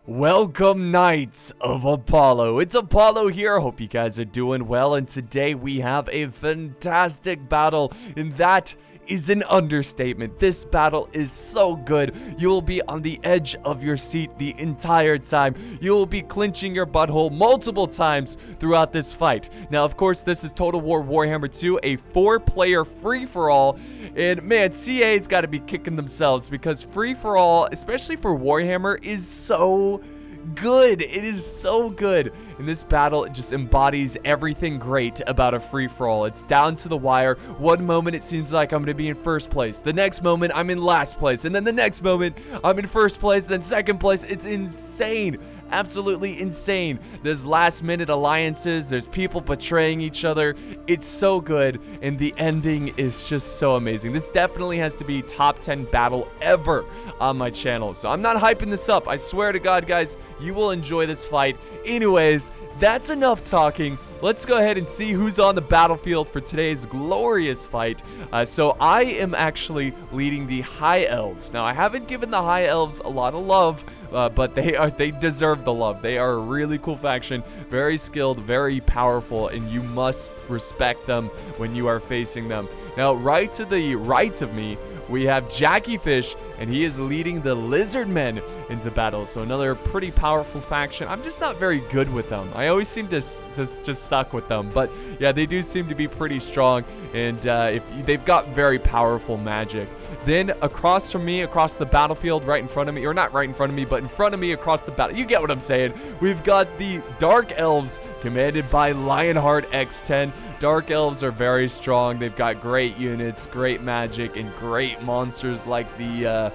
Welcome, Knights of Apollo. It's Apollo here. Hope you guys are doing well. And today we have a fantastic battle, and that is an understatement. This battle is so good. You will be on the edge of your seat the entire time. You will be clinching your butthole multiple times throughout this fight. Now, of course, this is Total War Warhammer 2, a 4-player free-for-all. And man, CA's got to be kicking themselves because free-for-all, especially for Warhammer, is so good. It is so good. And this battle just embodies everything great about a free-for-all. It's down to the wire. One moment it seems like I'm going to be in first place. The next moment I'm in last place. And then the next moment I'm in first place, then second place. It's insane. Absolutely insane. There's last-minute alliances. There's people betraying each other. It's so good. And the ending is just so amazing. This definitely has to be top 10 battle ever on my channel. So I'm not hyping this up. I swear to God, guys, you will enjoy this fight. Anyways, that's enough talking. Let's go ahead and see who's on the battlefield for today's glorious fight. So I am actually leading the High Elves. Now, I haven't given the High Elves a lot of love, but they deserve the love. They are a really cool faction, very skilled, very powerful, and you must respect them when you are facing them. Now, right to the right of me, we have Jackie Fish, and he is leading the Lizard Men into battle. So another pretty powerful faction. I'm just not very good with them. I always seem to just suck with them. But yeah, they do seem to be pretty strong, and they've got very powerful magic. Then across from me, across the battlefield, right in front of me, or not right in front of me, but in front of me across the battle, you get what I'm saying. We've got the Dark Elves, commanded by Lionheart X10. Dark Elves are very strong. They've got great units, great magic, and great monsters like the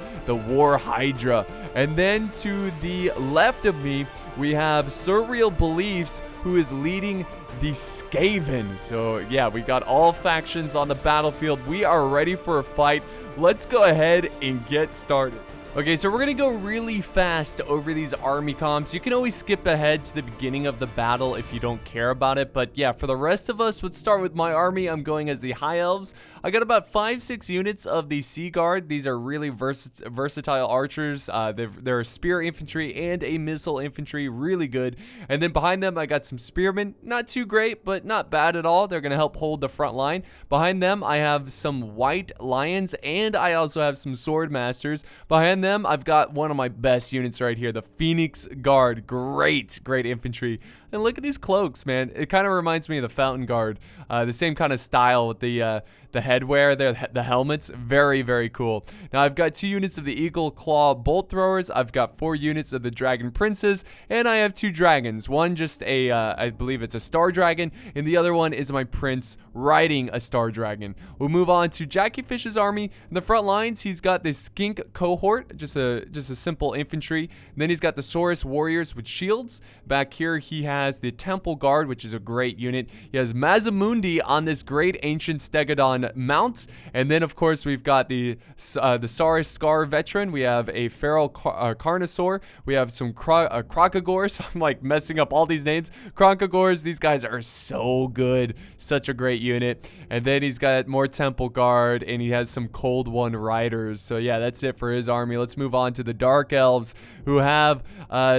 War Hydra. And then to the left of me, we have Surreal Beliefs, who is leading the Skaven. So yeah, we got all factions on the battlefield. We are ready for a fight. Let's go ahead and get started. Okay, so we're going to go really fast over these army comps. You can always skip ahead to the beginning of the battle if you don't care about it. But yeah, for the rest of us, let's start with my army. I'm going as the High Elves. I got about 5-6 units of the Sea Guard. These are really versatile archers. They're a spear infantry and a missile infantry. Really good. And then behind them, I got some spearmen. Not too great, but not bad at all. They're going to help hold the front line. Behind them, I have some white lions, and I also have some sword masters. Behind them, I've got one of my best units right here, the Phoenix Guard. Great infantry. And look at these cloaks, man. It kind of reminds me of the Fountain Guard. The same kind of style with the headwear there, the helmets. Very cool. Now, I've got 2 units of the Eagle Claw Bolt Throwers. I've got 4 units of the Dragon Princes. And I have 2 dragons. One just I believe it's a Star Dragon. And the other one is my Prince riding a Star Dragon. We'll move on to Jackie Fish's army. In the front lines, he's got this Skink Cohort. Just a simple infantry. And then he's got the Saurus Warriors with shields. Back here, he has the Temple Guard, which is a great unit. He has Mazamundi on this great ancient Stegodon mount. And then, of course, we've got the Saurus Scar Veteran. We have a Feral Carnosaur. We have some Crocogores. I'm like messing up all these names. Crocogores, these guys are so good. Such a great unit. And then he's got more Temple Guard, and he has some Cold One Riders. So yeah, that's it for his army. Let's move on to the Dark Elves, who have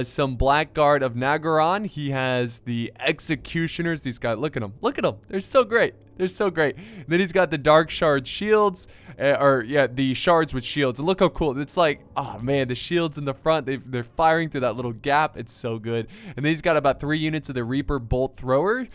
some Blackguard of Nagaron. He has the Executioners. These guys, look at them. They're so great. Then he's got the Dark Shard shields, the shards with shields. And look how cool. It's like, oh man, the shields in the front, they're firing through that little gap. It's so good. And then he's got about 3 units of the Reaper Bolt Thrower.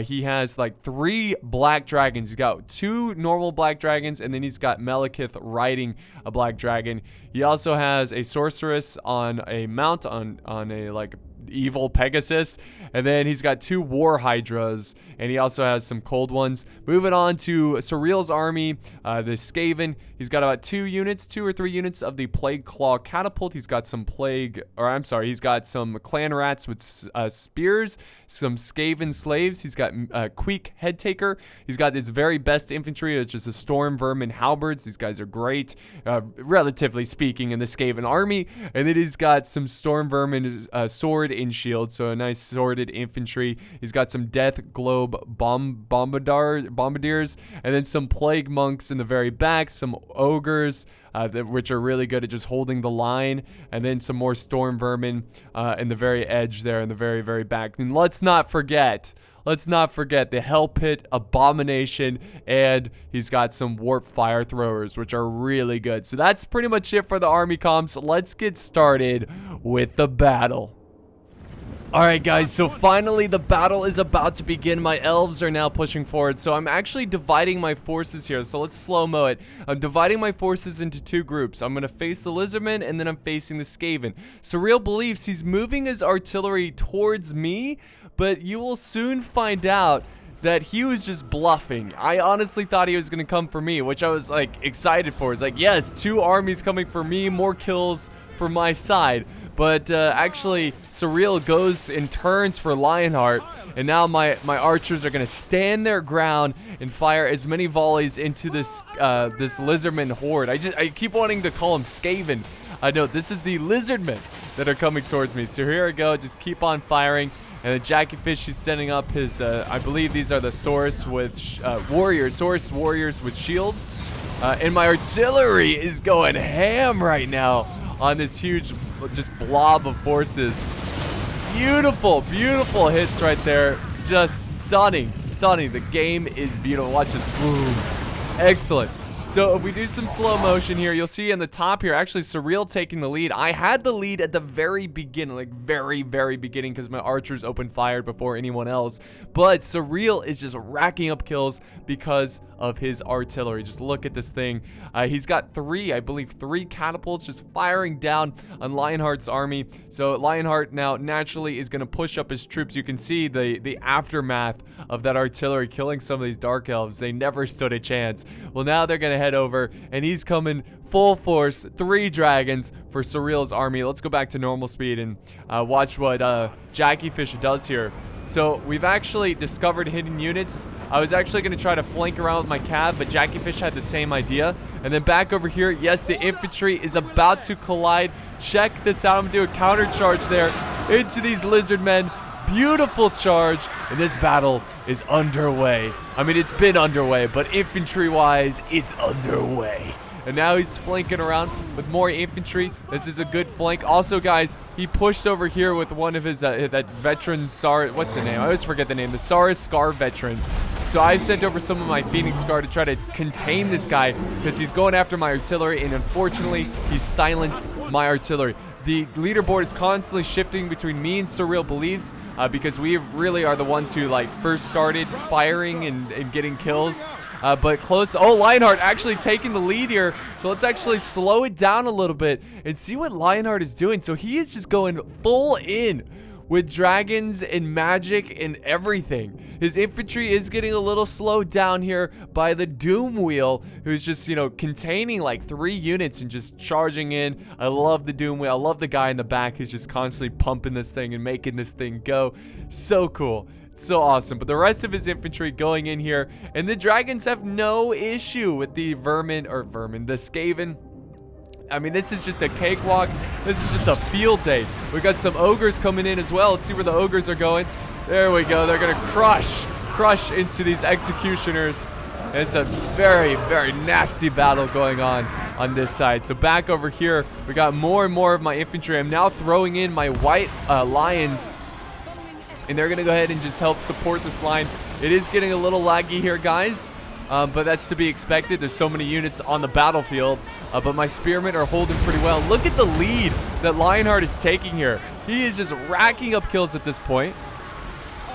He has like 3 black dragons. He's got 2 normal black dragons, and then he's got Malekith riding a black dragon. He also has a sorceress on a mount on a like evil Pegasus, and then he's got 2 War Hydras, and he also has some Cold Ones. Moving on to Surreal's army, the Skaven. He's got about 2 or 3 units of the Plague Claw Catapult. He's got some he's got some Clan Rats with spears, some Skaven slaves. He's got Queek Head Taker. He's got his very best infantry, which is the Storm Vermin Halberds. These guys are great, relatively speaking, in the Skaven army. And then he's got some Storm Vermin sword in shield, so a nice sorted infantry. He's got some Death Globe bombardiers, and then some Plague Monks in the very back, some Ogres, which are really good at just holding the line, and then some more Storm Vermin in the very edge there in the very, very back. And let's not forget the Hell Pit Abomination, and he's got some Warp Fire Throwers, which are really good. So that's pretty much it for the army comps. Let's get started with the battle. Alright guys, so finally the battle is about to begin. My elves are now pushing forward, so I'm actually dividing my forces here. So let's slow-mo it. I'm dividing my forces into two groups. I'm going to face the Lizardmen, and then I'm facing the Skaven. Surreal believes he's moving his artillery towards me, but you will soon find out that he was just bluffing. I honestly thought he was going to come for me, which I was like excited for. It's like, yes, 2 armies coming for me, more kills for my side. But actually, Surreal goes and turns for Lionheart, and now my archers are gonna stand their ground and fire as many volleys into this this Lizardman horde. I keep wanting to call him Skaven. No, this is the Lizardmen that are coming towards me. So here I go, just keep on firing. And then Jackie Fish, he's sending up his, I believe these are the Saurus with Saurus warriors with shields. And my artillery is going ham right now on this huge just blob of forces. Beautiful, beautiful hits right there. Just stunning, stunning. The game is beautiful. Watch this. Boom. Excellent. So if we do some slow motion here, you'll see on the top here, actually Surreal taking the lead. I had the lead at the very beginning, like very, very beginning, because my archers opened fire before anyone else. But Surreal is just racking up kills because of his artillery. Just look at this thing. He's got 3, I believe 3 catapults just firing down on Lionheart's army. So Lionheart now naturally is going to push up his troops. You can see the aftermath of that artillery killing some of these Dark Elves. They never stood a chance. Well, now they're going to head over, and he's coming full force. 3 dragons for Surreal's army. Let's go back to normal speed and watch what Jackie Fish does here. So we've actually discovered hidden units. I was actually going to try to flank around with my cav, but Jackie Fish had the same idea. And then back over here, yes, the infantry is about to collide. Check this out. I'm going to do a counter charge there into these Lizardmen. Beautiful charge, and this battle is underway. I mean, it's been underway, but infantry-wise, it's underway. And now he's flanking around with more infantry. This is a good flank. Also, guys, he pushed over here with one of his, that veteran Sar... What's the name? I always forget the name. The Saurus Scar veteran. So I sent over some of my Phoenix Scar to try to contain this guy because he's going after my artillery, and unfortunately, he's silenced my artillery. The leaderboard is constantly shifting between me and Surreal Beliefs because we really are the ones who like first started firing and getting kills. But close. Oh, Lionheart actually taking the lead here. So let's actually slow it down a little bit and see what Lionheart is doing. So he is just going full in with dragons and magic and everything. His infantry is getting a little slowed down here by the Doom Wheel, who's just, you know, containing like 3 units and just charging in. I love the Doom Wheel. I love the guy in the back who's just constantly pumping this thing and making this thing go. So cool. So awesome. But the rest of his infantry going in here, and the dragons have no issue with the the Skaven. I mean, this is just a cakewalk. This is just a field day. We got some ogres coming in as well. Let's see where the ogres are going. There we go. They're gonna crush into these executioners. And it's a very, very nasty battle going on this side. So back over here, we got more and more of my infantry. I'm now throwing in my white lions, and they're gonna go ahead and just help support this line. It is getting a little laggy here, guys. But that's to be expected. There's so many units on the battlefield. But my spearmen are holding pretty well. Look at the lead that Lionheart is taking here. He is just racking up kills at this point.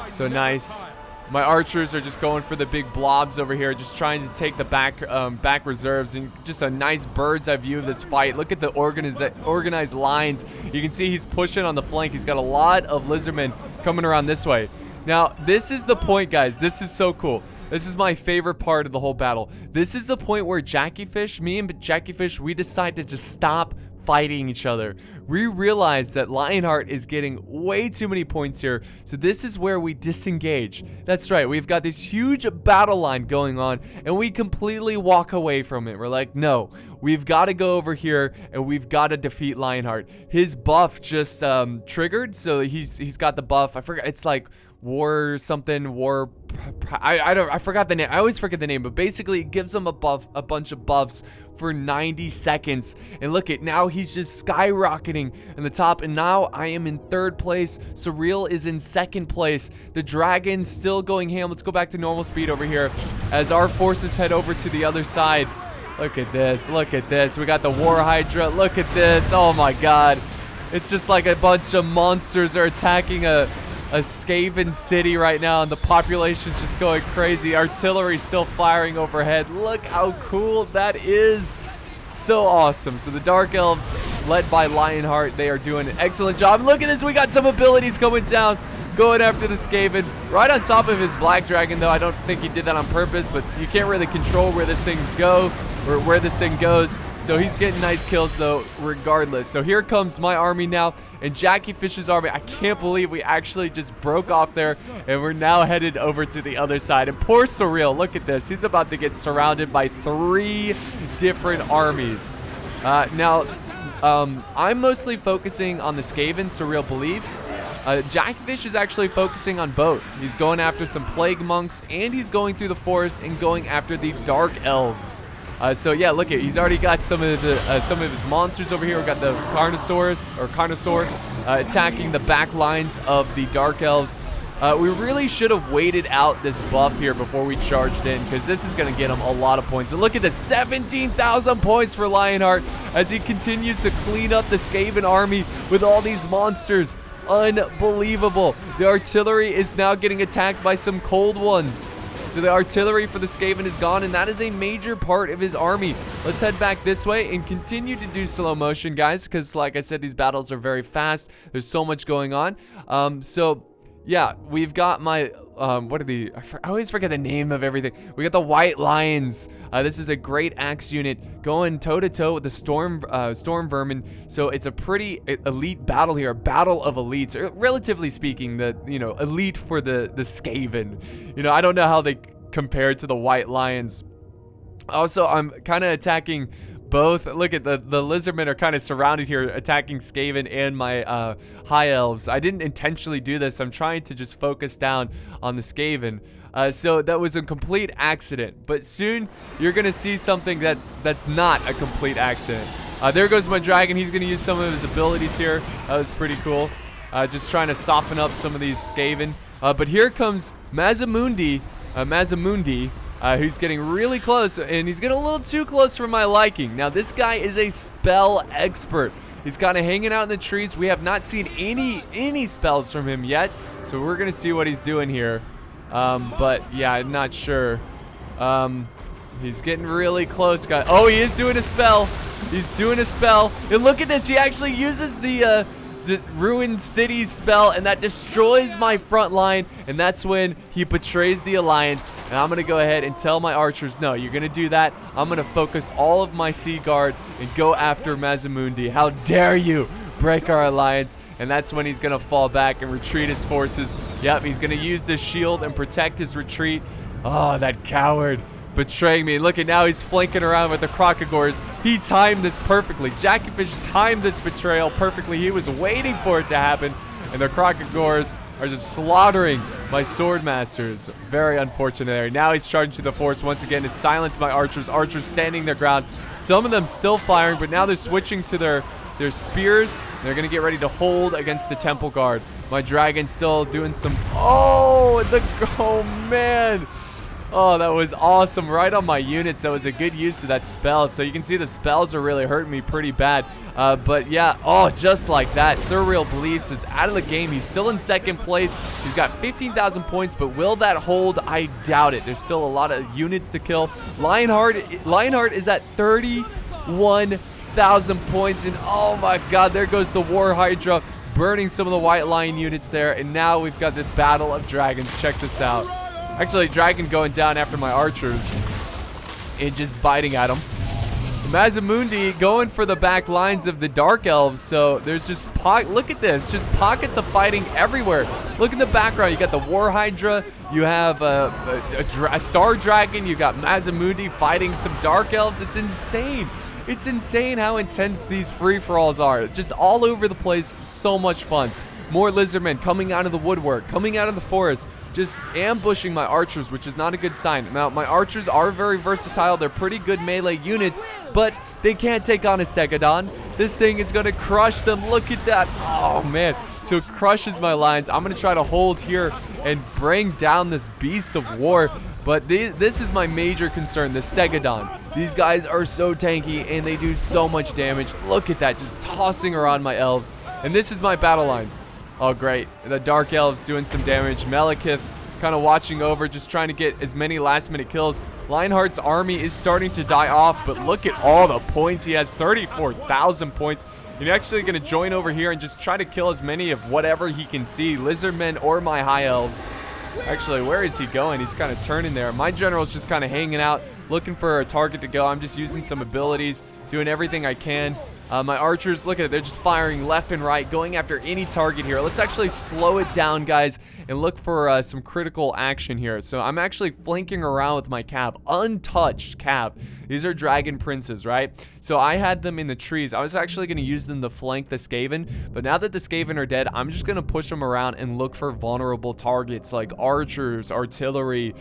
So nice. My archers are just going for the big blobs over here, just trying to take the back reserves, and just a nice bird's eye view of this fight. Look at the organized lines. You can see he's pushing on the flank. He's got a lot of Lizardmen coming around this way. Now, this is the point, guys. This is so cool. This is my favorite part of the whole battle. This is the point where me and Jackie Fish, we decide to just stop fighting each other. We realize that Lionheart is getting way too many points here, so this is where we disengage. That's right, we've got this huge battle line going on, and we completely walk away from it. We're like, no, we've got to go over here, and we've got to defeat Lionheart. His buff just triggered, so he's got the buff. I forgot, it's like war something, war, I forgot the name. I always forget the name, but basically it gives him a bunch of buffs for 90 seconds. And look at, now he's just skyrocketing in the top, and now I am in 3rd place. Surreal is in 2nd place. The dragon's still going ham. Let's go back to normal speed over here as our forces head over to the other side. Look at this, look at this. We got the War Hydra. Look at this. Oh my god. It's just like a bunch of monsters are attacking a Skaven city right now, and the population's just going crazy. Artillery still firing overhead. Look how cool that is. So awesome. So the Dark Elves, led by Lionheart, they are doing an excellent job. Look at this. We got some abilities coming down, going after the Skaven. Right on top of his Black Dragon, though. I don't think he did that on purpose, but you can't really control where this thing's go, or where this thing goes. So he's getting nice kills, though, regardless. So here comes my army now, and Jackie Fish's army. I can't believe we actually just broke off there, and we're now headed over to the other side. And poor Surreal, look at this. He's about to get surrounded by 3 different armies. Now, I'm mostly focusing on the Skaven, Surreal believes. Jackie Fish is actually focusing on both. He's going after some Plague Monks, and he's going through the forest and going after the Dark Elves. So yeah, look at, he's already got some of his monsters over here. We got the Carnosaur attacking the back lines of the Dark Elves. We really should have waited out this buff here before we charged in, because this is going to get him a lot of points. And look at this, 17,000 points for Lionheart as he continues to clean up the Skaven army with all these monsters. Unbelievable. The artillery is now getting attacked by some cold ones. So the artillery for the Skaven is gone, and that is a major part of his army. Let's head back this way and continue to do slow motion, guys, because like I said, these battles are very fast. There's so much going on. So yeah, we've got my, what are the, I always forget the name of everything. We got the White Lions. This is a great axe unit going toe-to-toe with the Storm Vermin. So it's a pretty elite battle here, a battle of elites, or relatively speaking, the, you know, elite for the Skaven. You know, I don't know how they compare to the White Lions. Also, I'm kind of attacking both. Look at the lizardmen are kind of surrounded here, attacking Skaven and my high elves. I didn't intentionally do this. I'm trying to just focus down on the Skaven. So that was a complete accident. But soon you're gonna see something that's not a complete accident. There goes my dragon. He's gonna use some of his abilities here. That was pretty cool. Just trying to soften up some of these Skaven. But here comes Mazamundi. Who's getting really close, and he's getting a little too close for my liking. Now, this guy is a spell expert. He's kind of hanging out in the trees. We have not seen any spells from him yet, so we're going to see what he's doing here. But, yeah, I'm not sure. He's getting really close, guys. Oh, he is doing a spell. He's doing a spell. And look at this. He actually uses the Ruined City spell, and that destroys my front line, and that's when he betrays the alliance. And I'm gonna go ahead and tell my archers, no, you're gonna do that. I'm gonna focus all of my Sea Guard and go after Mazamundi. How dare you break our alliance? And that's when he's gonna fall back and retreat his forces. Yep, he's gonna use this shield and protect his retreat. Oh, that coward. Betraying me. Look at, now he's flanking around with the Crocogors. He timed this perfectly. Jackie Fish timed this betrayal perfectly. He was waiting for it to happen, and the Crocogors are just slaughtering my Swordmasters. Very unfortunate there. Now he's charging to the force once again to silence my archers. Archers standing their ground. Some of them still firing, but now they're switching to their spears. They're going to get ready to hold against the Temple Guard. My dragon still doing some... Oh, man. Oh, that was awesome. Right on my units. That was a good use of that spell. So you can see the spells are really hurting me pretty bad. But yeah, oh, just like that. Surreal Beliefs is out of the game. He's still in 2nd place. He's got 15,000 points, but will that hold? I doubt it. There's still a lot of units to kill. Lionheart is at 31,000 points. And oh my god, there goes the War Hydra, burning some of the White Lion units there. And now we've got the Battle of Dragons. Check this out. Actually, dragon going down after my archers and just biting at them. Mazimundi going for the back lines of the Dark Elves. So there's just look at this, just pockets of fighting everywhere. Look in the background. You got the War Hydra. You have a Star Dragon. You got Mazimundi fighting some Dark Elves. It's insane. It's insane how intense these free-for-alls are. Just all over the place. So much fun. More lizardmen coming out of the woodwork, coming out of the forest, just ambushing my archers, which is not a good sign. Now, my archers are very versatile. They're pretty good melee units, but they can't take on a Stegodon. This thing is going to crush them. Look at that. Oh, man. So it crushes my lines. I'm going to try to hold here and bring down this beast of war. But this is my major concern, the Stegodon. These guys are so tanky, and they do so much damage. Look at that, just tossing around my elves. And this is my battle line. Oh, great. The Dark Elves doing some damage. Malekith kind of watching over, just trying to get as many last-minute kills. Lionheart's army is starting to die off, but look at all the points he has. 34,000 points. He's actually going to join over here and just try to kill as many of whatever he can see. Lizardmen or my high elves. Actually, where is he going? He's kind of turning there. My general's just kind of hanging out, looking for a target to go. I'm just using some abilities, doing everything I can. My archers, look at it. They're just firing left and right, going after any target here. Let's actually slow it down, guys, and look for some critical action here. So I'm actually flanking around with my cav, untouched cav. These are dragon princes, right? So I had them in the trees. I was actually going to use them to flank the Skaven, but now that the Skaven are dead, I'm just going to push them around and look for vulnerable targets like archers, artillery,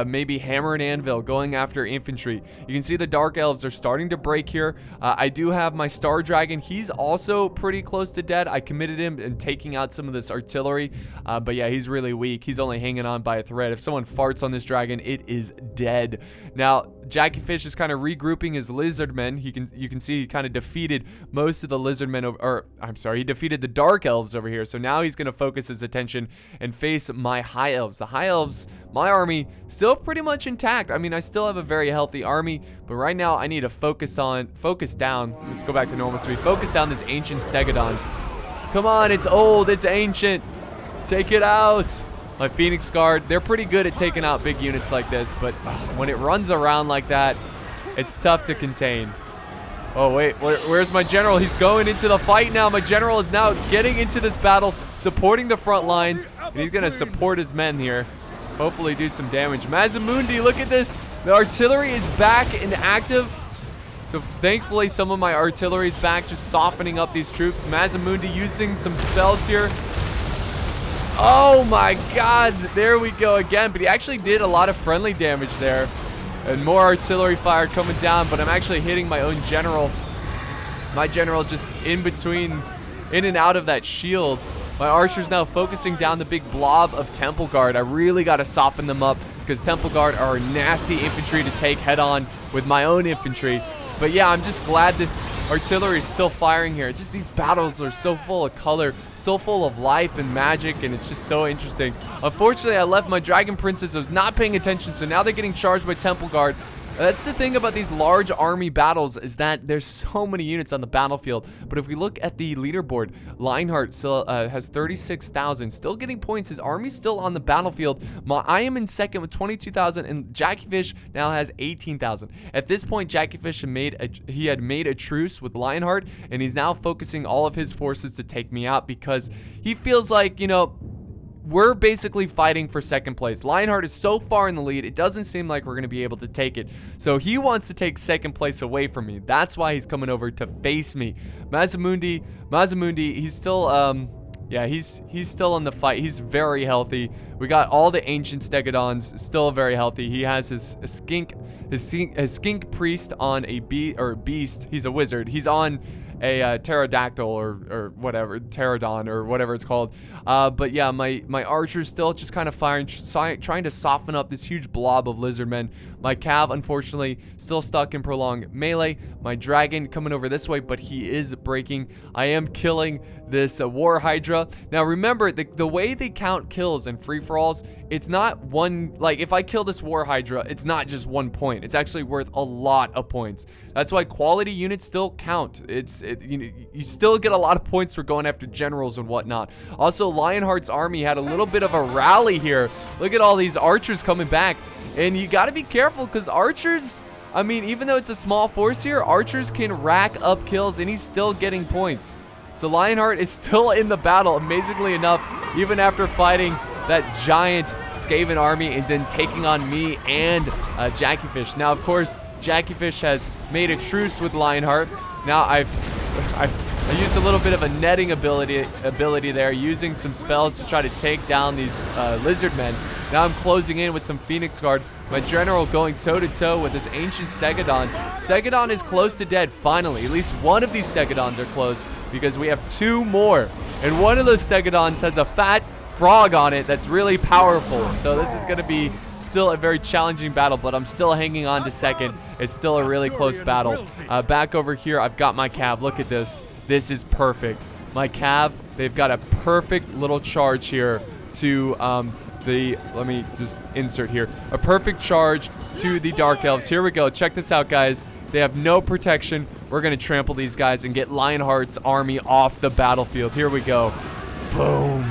maybe hammer and anvil going after infantry. You can see the Dark Elves are starting to break here. I do have my Star Dragon. He's also pretty close to dead. I committed him in taking out some of this artillery, but yeah, he's really weak. He's only hanging on by a thread. If someone farts on this dragon, it is dead. Now, Jackie Fish is kind of regrouping his lizardmen. You can see he kind of defeated most of the lizardmen he defeated the Dark Elves over here. So now he's going to focus his attention and face my high elves. The high elves, my army, still pretty much intact. I mean, I still have a very healthy army, but right now I need to focus down. Let's go back to normal speed. Focus down this ancient Stegodon. Come on, it's old, it's ancient. Take it out. My Phoenix Guard, they're pretty good at taking out big units like this, but when it runs around like that, it's tough to contain. Oh, wait, where's my general? He's going into the fight now. My general is now getting into this battle, supporting the front lines, and he's going to support his men here. Hopefully do some damage. Mazimundi, look at this. The artillery is back and active. So thankfully, some of my artillery is back, just softening up these troops. Mazimundi using some spells here. Oh my god, there we go again. But he actually did a lot of friendly damage there. And more artillery fire coming down, but I'm actually hitting my own general. My general just in and out of that shield. My archer's now focusing down the big blob of Temple Guard. I really got to soften them up because Temple Guard are nasty infantry to take head on with my own infantry. But yeah, I'm just glad this artillery is still firing here. Just these battles are so full of color, so full of life and magic, and it's just so interesting. Unfortunately, I left my Dragon Princess. I was not paying attention, so now they're getting charged by Temple Guard. That's the thing about these large army battles, is that there's so many units on the battlefield. But if we look at the leaderboard, Lionheart still has 36,000, still getting points. His army's still on the battlefield. I am in second with 22,000, and Jackie Fish now has 18,000. At this point, Jackie Fish had made a truce with Lionheart, and he's now focusing all of his forces to take me out because he feels like, you know, we're basically fighting for second place. Lionheart is so far in the lead, it doesn't seem like we're going to be able to take it. So he wants to take second place away from me. That's why he's coming over to face me. Mazimundi, he's still, yeah, he's still in the fight. He's very healthy. We got all the ancient Stegodons still very healthy. He has his skink priest on a beast. He's a wizard. He's on a pterodactyl or whatever, pterodon or whatever it's called. But yeah, my archer's still just kind of firing, trying to soften up this huge blob of lizardmen. My cav, unfortunately, still stuck in prolonged melee. My dragon coming over this way, but he is breaking. I am killing this War Hydra. Now remember, the way they count kills in free-for-alls, it's not one, like if I kill this War Hydra, it's not just 1 point. It's actually worth a lot of points. That's why quality units still count. You still get a lot of points for going after generals and whatnot. Also, Lionheart's army had a little bit of a rally here. Look at all these archers coming back. And you got to be careful because archers I mean, even though it's a small force here, archers can rack up kills, and he's still getting points. So Lionheart is still in the battle, amazingly enough, even after fighting that giant Skaven army and then taking on me and Jackiefish. Now, of course, Jackiefish has made a truce with Lionheart. Now I used a little bit of a netting ability there, using some spells to try to take down these lizard men. Now I'm closing in with some Phoenix Guard. My general going toe-to-toe with this ancient Stegodon. Stegodon is close to dead, finally. At least one of these Stegodons are close, because we have 2 more. And one of those Stegodons has a fat frog on it that's really powerful. So this is going to be still a very challenging battle, but I'm still hanging on to second. It's still a really close battle. Back over here, I've got my cav. Look at this. This is perfect. My cav, they've got a perfect little charge here to let me just insert here. A perfect charge to the Dark Elves. Here we go. Check this out, guys. They have no protection. We're going to trample these guys and get Lionheart's army off the battlefield. Here we go. Boom.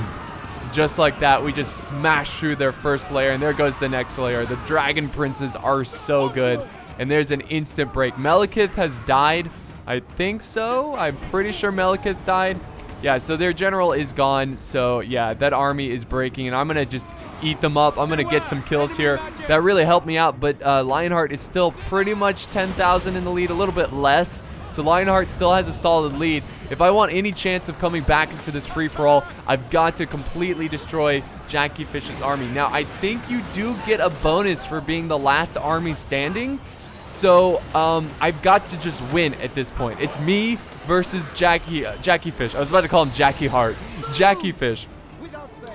Just like that, we just smash through their first layer, and there goes the next layer. The Dragon Princes are so good, and there's an instant break. Malekith has died. I think so. I'm pretty sure Malekith died. Yeah, so their general is gone. So, yeah, that army is breaking, and I'm going to just eat them up. I'm going to get some kills here. That really helped me out, but Lionheart is still pretty much 10,000 in the lead, a little bit less. So Lionheart still has a solid lead. If I want any chance of coming back into this free-for-all, I've got to completely destroy Jackiefish's army. Now, I think you do get a bonus for being the last army standing. So, I've got to just win at this point. It's me versus Jackiefish. I was about to call him Jackie Hart. Jackiefish.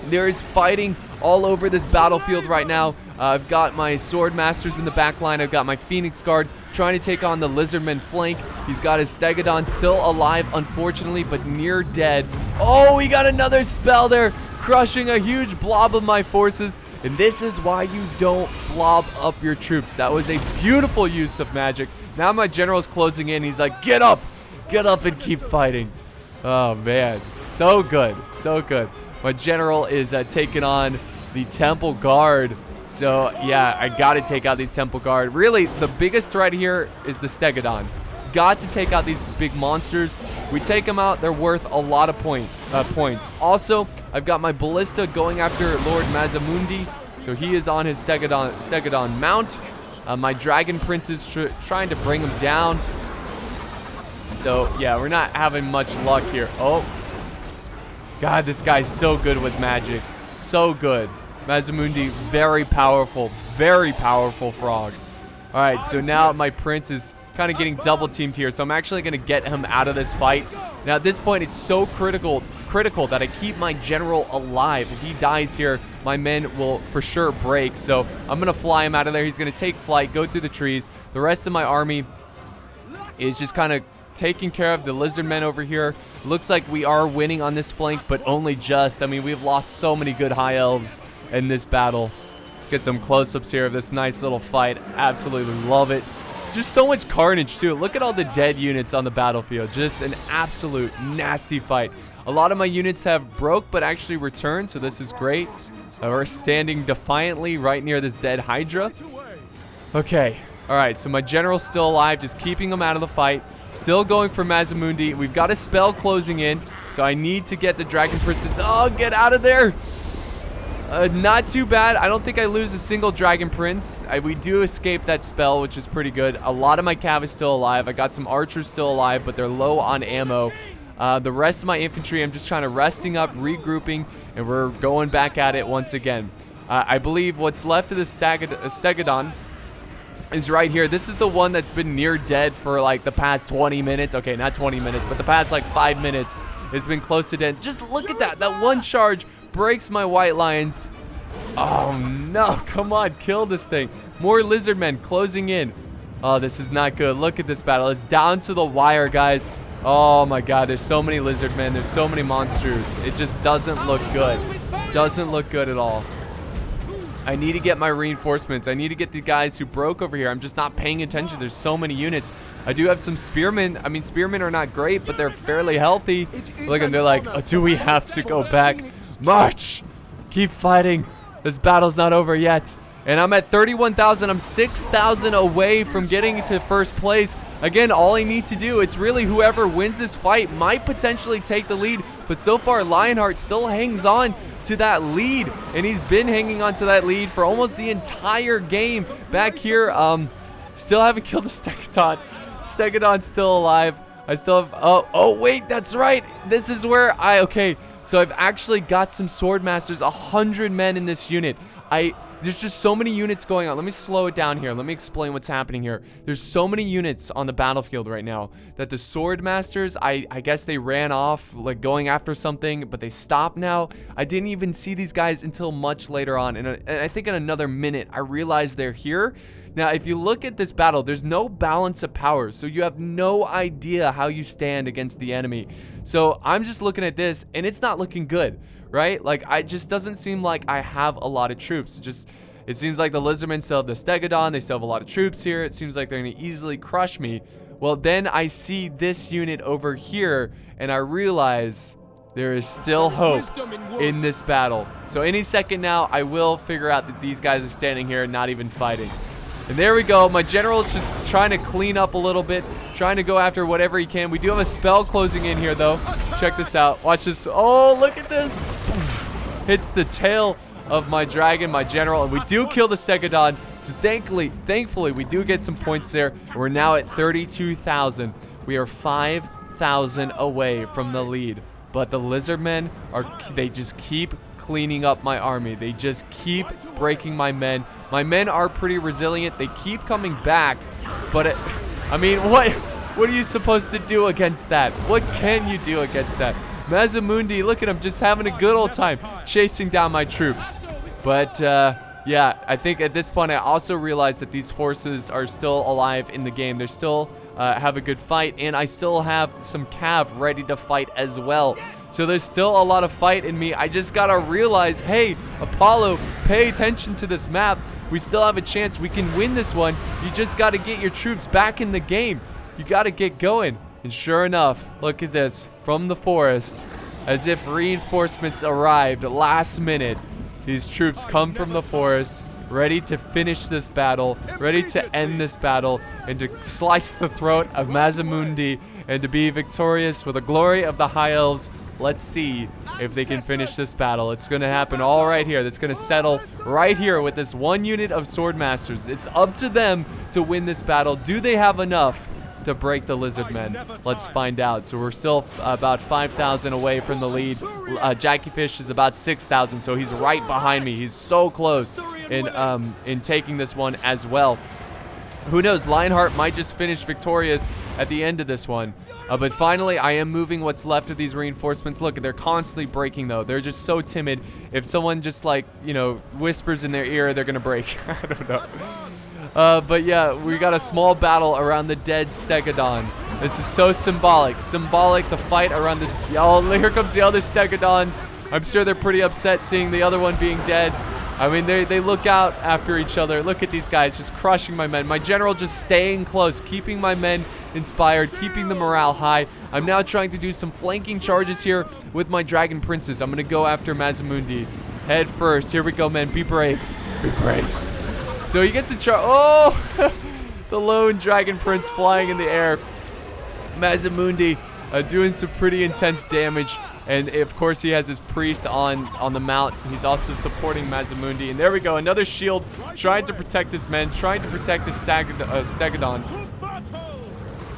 There is fighting all over this battlefield right now. I've got my Sword Masters in the back line. I've got my Phoenix Guard trying to take on the Lizardman flank. He's got his Stegodon still alive, unfortunately, but near dead. Oh, he got another spell there, crushing a huge blob of my forces. And this is why you don't blob up your troops. That was a beautiful use of magic. Now my general's closing in. He's like, get up and keep fighting. Oh, man. So good. So good. My general is taking on the Temple Guard. So, yeah, I got to take out these Temple Guard. Really, the biggest threat here is the Stegodon. Got to take out these big monsters. We take them out, they're worth a lot of points. Also, I've got my Ballista going after Lord Mazamundi. So he is on his Stegodon mount. My Dragon Prince is trying to bring him down. So, yeah, we're not having much luck here. Oh. God, this guy's so good with magic. So good. Mazamundi, very powerful frog. All right, so now my prince is kind of getting double teamed here, so I'm actually going to get him out of this fight. Now, at this point, it's so critical that I keep my general alive. If he dies here, my men will for sure break, so I'm going to fly him out of there. He's going to take flight, go through the trees. The rest of my army is just kind of taking care of the lizard men over here. Looks like we are winning on this flank, but only just. I mean, we've lost so many good high elves in this battle. Let's get some close-ups here of this nice little fight. Absolutely love it. It's just so much carnage too. Look at all the dead units on the battlefield. Just an absolute nasty fight. A lot of my units have broke but actually returned, so this is great. We're standing defiantly right near this dead Hydra. Okay. Alright, so my general's still alive, just keeping him out of the fight. Still going for Mazamundi. We've got a spell closing in, so I need to get the Dragon Princess. Oh, get out of there! Not too bad. I don't think I lose a single Dragon Prince. We do escape that spell, which is pretty good. A lot of my cav is still alive. I got some archers still alive, but they're low on ammo. The rest of my infantry, I'm just trying to resting up, regrouping, and we're going back at it once again. I believe what's left of the Stegodon is right here. This is the one that's been near dead for like the past 20 minutes. Okay, not 20 minutes, but the past like 5 minutes. It's been close to dead. Just look at that. That one charge breaks my white lions. Oh no, come on, kill this thing. More lizard men closing in. Oh, this is not good. Look at this battle. It's down to the wire, guys. Oh my god, there's so many lizard men. There's so many monsters. It just doesn't look good. Doesn't look good at all. I need to get my reinforcements. I need to get the guys who broke over here. I'm just not paying attention. There's so many units. I do have some spearmen. I mean, spearmen are not great, but they're fairly healthy. Look, and they're like, oh, do we have to go back? March! Keep fighting. This battle's not over yet. And I'm at 31,000. I'm 6,000 away from getting to first place. Again, all I need to do, it's really whoever wins this fight might potentially take the lead. But so far, Lionheart still hangs on to that lead. And he's been hanging on to that lead for almost the entire game. Back here, still haven't killed the Stegodon. Stegodon's still alive. I still have, oh wait, that's right. This is where okay. So I've actually got some Sword Masters, 100 men in this unit. There's just so many units going on. Let me slow it down here. Let me explain what's happening here. There's so many units on the battlefield right now that the Sword Masters, I guess they ran off, like going after something, but they stopped now. I didn't even see these guys until much later on. And I think in another minute, I realized they're here. Now, if you look at this battle, there's no balance of power, so you have no idea how you stand against the enemy. So I'm just looking at this, and it's not looking good, right? Like, it just doesn't seem like I have a lot of troops. It seems like the Lizardmen still have the Stegodon. They still have a lot of troops here. It seems like they're going to easily crush me. Well, then I see this unit over here, and I realize there is still hope in this battle. So any second now, I will figure out that these guys are standing here and not even fighting. And there we go. My general is just trying to clean up a little bit, trying to go after whatever he can. We do have a spell closing in here, though. Check this out. Watch this. Oh, look at this. Hits the tail of my dragon, my general, and we do kill the Stegodon. So thankfully, we do get some points there. We're now at 32,000. We are 5,000 away from the lead. But the Lizardmen they just keep cleaning up my army. They just keep breaking my men. My men are pretty resilient. They keep coming back, but I mean, what are you supposed to do against that? What can you do against that? Mazamundi, look at him just having a good old time chasing down my troops. But yeah, I think at this point I also realized that these forces are still alive in the game. They're still have a good fight, and I still have some cav ready to fight as well. So there's still a lot of fight in me. I just gotta realize, hey, Apollo, pay attention to this map. We still have a chance. We can win this one. You just gotta get your troops back in the game. You gotta get going. And sure enough, look at this. From the forest, as if reinforcements arrived last minute, these troops come from the forest, ready to finish this battle, ready to end this battle, and to slice the throat of Mazamundi, and to be victorious for the glory of the High Elves. Let's see if they can finish this battle. It's going to happen all right here. That's going to settle right here with this one unit of Sword Masters. It's up to them to win this battle. Do they have enough to break the Lizardmen? Let's find out. So we're still about 5,000 away from the lead. Jackie Fish is about 6,000, so he's right behind me. He's so close in taking this one as well. Who knows? Lionheart might just finish victorious at the end of this one. But finally, I am moving what's left of these reinforcements. Look, they're constantly breaking, though. They're just so timid. If someone just, like, you know, whispers in their ear, they're going to break. I don't know. But yeah, we got a small battle around the dead Stegodon. This is so symbolic. Symbolic, the fight around the... Oh, here comes the other Stegodon. I'm sure they're pretty upset seeing the other one being dead. I mean, they look out after each other. Look at these guys just crushing my men. My general just staying close, keeping my men inspired, keeping the morale high. I'm now trying to do some flanking charges here with my dragon princes. I'm going to go after Mazamundi head first. Here we go, men. Be brave. Be brave. So he gets a charge. Oh! The lone dragon prince flying in the air. Mazamundi doing some pretty intense damage. And of course he has his priest on the mount. He's also supporting Mazamundi. And there we go, another shield trying to protect his men, trying to protect his Stegodon.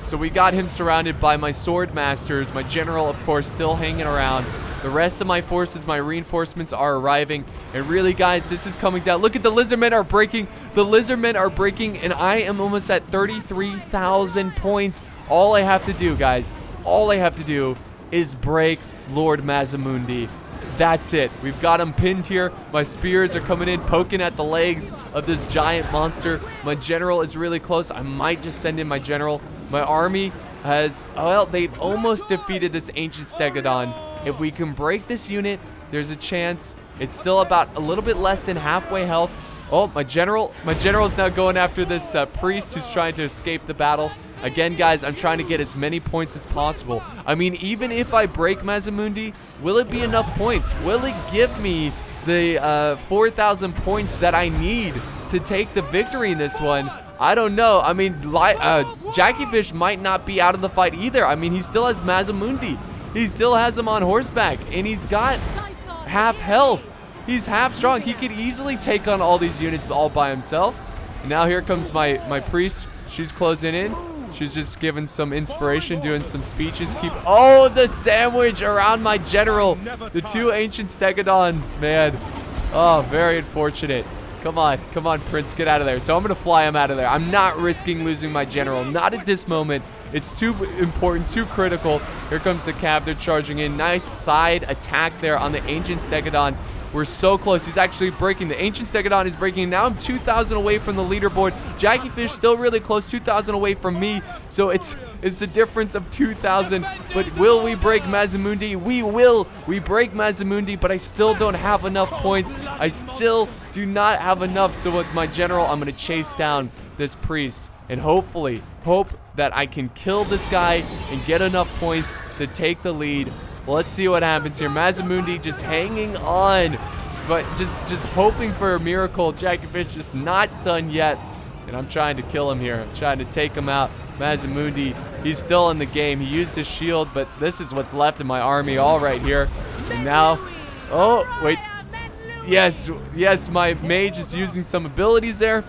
So we got him surrounded by my sword masters. My general, of course, still hanging around. The rest of my forces, my reinforcements are arriving. And really, guys, this is coming down. Look at the Lizardmen are breaking. The Lizardmen are breaking, and I am almost at 33,000 points. All I have to do, guys, all I have to do is break Lord Mazamundi. That's it. We've got him pinned here. My spears are coming in, poking at the legs of this giant monster. My general is really close. I might just send in my general. My army has, well, they've almost defeated this ancient Stegodon. If we can break this unit, there's a chance. It's still about a little bit less than halfway health. Oh, my general is now going after this priest who's trying to escape the battle. Again, guys, I'm trying to get as many points as possible. I mean, even if I break Mazamundi, will it be enough points? Will it give me the 4,000 points that I need to take the victory in this one. I don't know. I mean, Jackie Fish might not be out of the fight either. I mean, he still has Mazimundi. He still has him on horseback, and he's got half health. He's half strong. He could easily take on all these units all by himself. And now here comes my priest. She's closing in. She's just giving some inspiration, doing some speeches. Oh, the sandwich around my general. The two ancient stegodons, man. Oh, very unfortunate. Come on, Prince, get out of there. So I'm going to fly him out of there. I'm not risking losing my general. Not at this moment. It's too important, too critical. Here comes the cav. They're charging in. Nice side attack there on the ancient stegodon. We're so close. He's actually breaking. The ancient stegodon is breaking. Now I'm 2,000 away from the leaderboard. Jackie Fish still really close, 2,000 away from me. So it's a difference of 2,000. But will we break Mazimundi? We will. We break Mazimundi, but I still don't have enough points. I still do not have enough. So with my general, I'm going to chase down this priest and hopefully hope that I can kill this guy and get enough points to take the lead. Well, let's see what happens here. Mazimundi just hanging on, but just hoping for a miracle. Jackie Fish just not done yet, and I'm trying to kill him here. I'm trying to take him out. Mazimundi, he's still in the game. He used his shield, but this is what's left in my army all right here. And now, oh, wait. Yes, my mage is using some abilities there.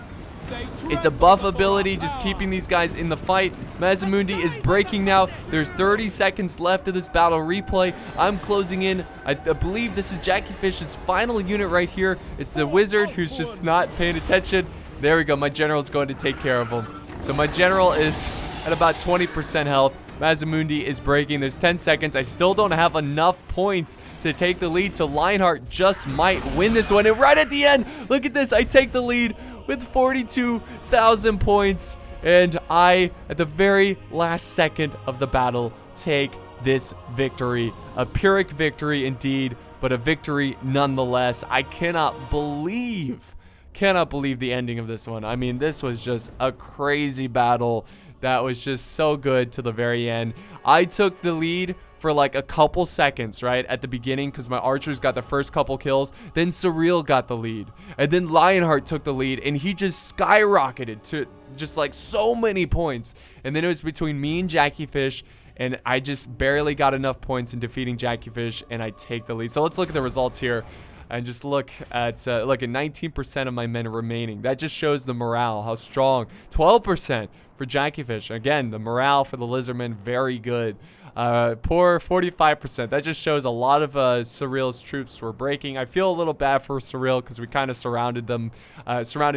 It's a buff ability, just keeping these guys in the fight. Mazimundi is breaking now. There's 30 seconds left of this battle replay. I'm closing in. I believe this is Jackie Fish's final unit right here. It's the wizard who's just not paying attention. There we go. My general's going to take care of him. So my general is at about 20% health. Mazimundi is breaking. There's 10 seconds. I still don't have enough points to take the lead, so Lionheart just might win this one. And right at the end, look at this. I take the lead with 42,000 points. And I, at the very last second of the battle, take this victory. A Pyrrhic victory indeed, but a victory nonetheless. I cannot believe the ending of this one. I mean, this was just a crazy battle. That was just so good to the very end. I took the lead for like a couple seconds, right, at the beginning because my archers got the first couple kills. Then Surreal got the lead. And then Lionheart took the lead, and he just skyrocketed to just like so many points. And then it was between me and Jackie Fish, and I just barely got enough points in defeating Jackie Fish, and I take the lead. So let's look at the results here. And just look at 19% of my men remaining. That just shows the morale, how strong. 12% for Jackie Fish. Again, the morale for the Lizardmen, very good. Poor 45%. That just shows a lot of Surreal's troops were breaking. I feel a little bad for Surreal because we kind of surrounded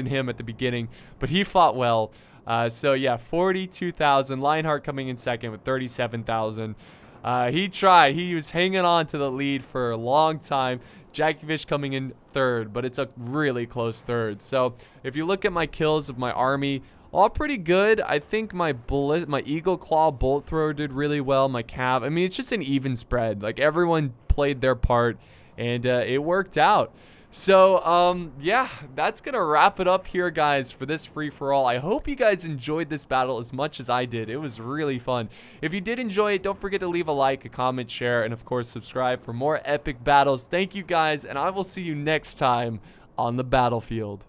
him at the beginning. But he fought well. So yeah, 42,000. Lionheart coming in second with 37,000. He tried. He was hanging on to the lead for a long time. Jackie Fish coming in third, but it's a really close third. So if you look at my kills of my army, all pretty good. I think my Eagle Claw Bolt Thrower did really well. My Cav, I mean, it's just an even spread. Like, everyone played their part, and it worked out. So, yeah, that's going to wrap it up here, guys, for this free-for-all. I hope you guys enjoyed this battle as much as I did. It was really fun. If you did enjoy it, don't forget to leave a like, a comment, share, and, of course, subscribe for more epic battles. Thank you, guys, and I will see you next time on the battlefield.